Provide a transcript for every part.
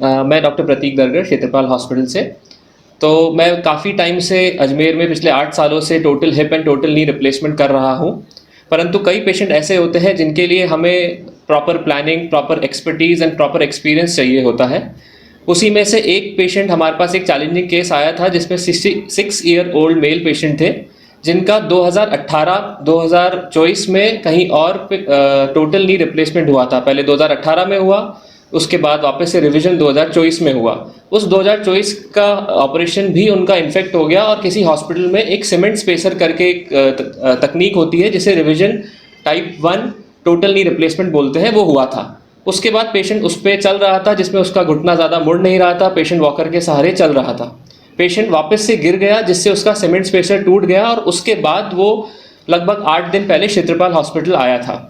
मैं डॉक्टर प्रतीक दरगर क्षेत्रपाल हॉस्पिटल से। तो मैं काफ़ी टाइम से अजमेर में पिछले 8 सालों से total hip and total knee replacement कर रहा हूँ। परंतु कई पेशेंट ऐसे होते हैं जिनके लिए हमें proper planning, proper expertise and proper experience चाहिए होता है। उसी में से एक पेशेंट हमारे पास एक चैलेंजिंग केस आया था जिसमें 66 ईयर ओल्ड मेल पेशेंट थे, जिनका 2018-2024 में कहीं और टोटल नी रिप्लेसमेंट हुआ था। पहले 2018 में हुआ, उसके बाद वापस से रिवीजन 2024 में हुआ। उस 2024 का ऑपरेशन भी उनका इन्फेक्ट हो गया और किसी हॉस्पिटल में एक सीमेंट स्पेसर करके एक तकनीक होती है जिसे revision type 1 total knee replacement बोलते हैं, वो हुआ था। उसके बाद पेशेंट उस पर चल रहा था जिसमें उसका घुटना ज़्यादा मुड़ नहीं रहा था, पेशेंट वॉकर के सहारे चल रहा था। पेशेंट वापस से गिर गया जिससे उसका सीमेंट स्पेसर टूट गया और उसके बाद वो लगभग 8 दिन पहले क्षेत्रपाल हॉस्पिटल आया था।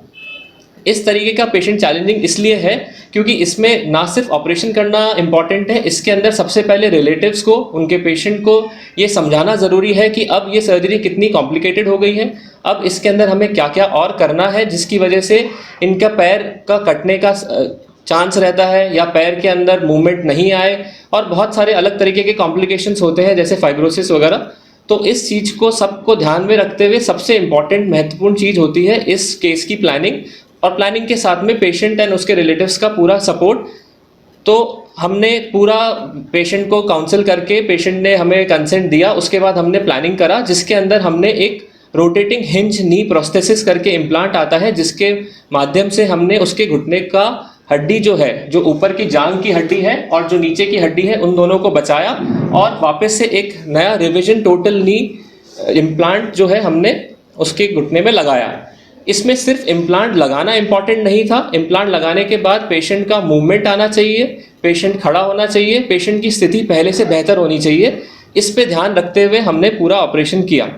इस तरीके का पेशेंट चैलेंजिंग इसलिए है क्योंकि इसमें ना सिर्फ ऑपरेशन करना इम्पॉर्टेंट है, इसके अंदर सबसे पहले रिलेटिव्स को, उनके पेशेंट को ये समझाना ज़रूरी है कि अब ये सर्जरी कितनी कॉम्प्लिकेटेड हो गई है, अब इसके अंदर हमें क्या क्या और करना है जिसकी वजह से इनका पैर का कटने का चांस रहता है या पैर के अंदर मूवमेंट नहीं आए, और बहुत सारे अलग तरीके के कॉम्प्लिकेशंस होते हैं जैसे फाइब्रोसिस वगैरह। तो इस चीज़ को सबको ध्यान में रखते हुए सबसे इम्पॉर्टेंट महत्वपूर्ण चीज़ होती है इस केस की प्लानिंग, और प्लानिंग के साथ में पेशेंट एंड उसके रिलेटिव्स का पूरा सपोर्ट। तो हमने पूरा पेशेंट को काउंसिल करके, पेशेंट ने हमें कंसेंट दिया, उसके बाद हमने प्लानिंग करा जिसके अंदर हमने एक रोटेटिंग हिंज नी प्रोस्थेसिस करके इम्प्लांट आता है जिसके माध्यम से हमने उसके घुटने का हड्डी जो है, जो ऊपर की जांघ की हड्डी है और जो नीचे की हड्डी है, उन दोनों को बचाया और वापस से एक नया रिविजन टोटल नी इम्प्लांट जो है हमने उसके घुटने में लगाया। इसमें सिर्फ इम्प्लांट लगाना इम्पॉर्टेंट नहीं था, इम्प्लांट लगाने के बाद पेशेंट का मूवमेंट आना चाहिए, पेशेंट खड़ा होना चाहिए, पेशेंट की स्थिति पहले से बेहतर होनी चाहिए। इस पे ध्यान रखते हुए हमने पूरा ऑपरेशन किया।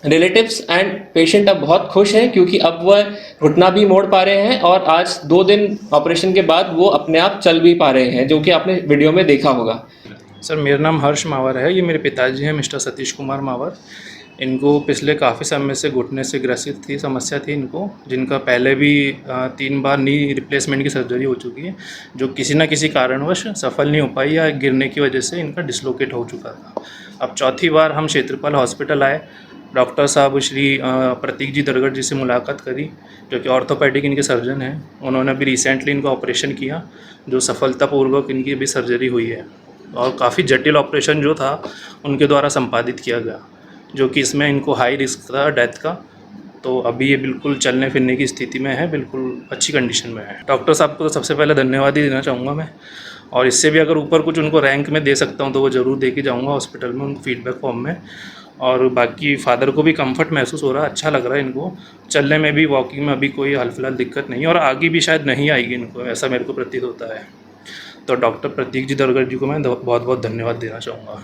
रिलेटिव्स एंड पेशेंट अब बहुत खुश हैं क्योंकि अब वह घुटना भी मोड़ पा रहे हैं और आज 2 दिन ऑपरेशन के बाद वो अपने आप चल भी पा रहे हैं, जो कि आपने वीडियो में देखा होगा। सर, मेरा नाम हर्ष मावर है। ये मेरे पिताजी हैं, मिस्टर सतीश कुमार मावर। इनको पिछले काफ़ी समय से घुटने से ग्रसित थी, समस्या थी इनको, जिनका पहले भी 3 बार नी रिप्लेसमेंट की सर्जरी हो चुकी है, जो किसी न किसी कारणवश सफल नहीं हो पाई या गिरने की वजह से इनका डिसलोकेट हो चुका था। अब चौथी बार हम क्षेत्रपाल हॉस्पिटल आए, डॉक्टर साहब श्री प्रतीक जी दरगर जी से मुलाकात करी, जो कि ऑर्थोपेडिक इनके सर्जन हैं। उन्होंने अभी रिसेंटली इनका ऑपरेशन किया, जो सफलतापूर्वक इनकी अभी सर्जरी हुई है, और काफ़ी जटिल ऑपरेशन जो था उनके द्वारा संपादित किया गया, जो कि इसमें इनको हाई रिस्क था डेथ का। तो अभी ये बिल्कुल चलने फिरने की स्थिति में है, बिल्कुल अच्छी कंडीशन में है। डॉक्टर साहब को तो सबसे पहले धन्यवाद ही देना चाहूँगा मैं, और इससे भी अगर ऊपर कुछ उनको रैंक में दे सकता हूँ तो वो ज़रूर दे के जाऊँगा हॉस्पिटल में, उनको फीडबैक फॉर्म में। और बाकी फादर को भी कंफर्ट महसूस हो रहा है, अच्छा लग रहा है इनको, चलने में भी, वॉकिंग में अभी कोई हाल फिलहाल दिक्कत नहीं है, और आगे भी शायद नहीं आएगी इनको, ऐसा मेरे को प्रतीत होता है। तो डॉक्टर प्रतीक जी दरगर जी को मैं बहुत बहुत धन्यवाद देना चाहूँगा।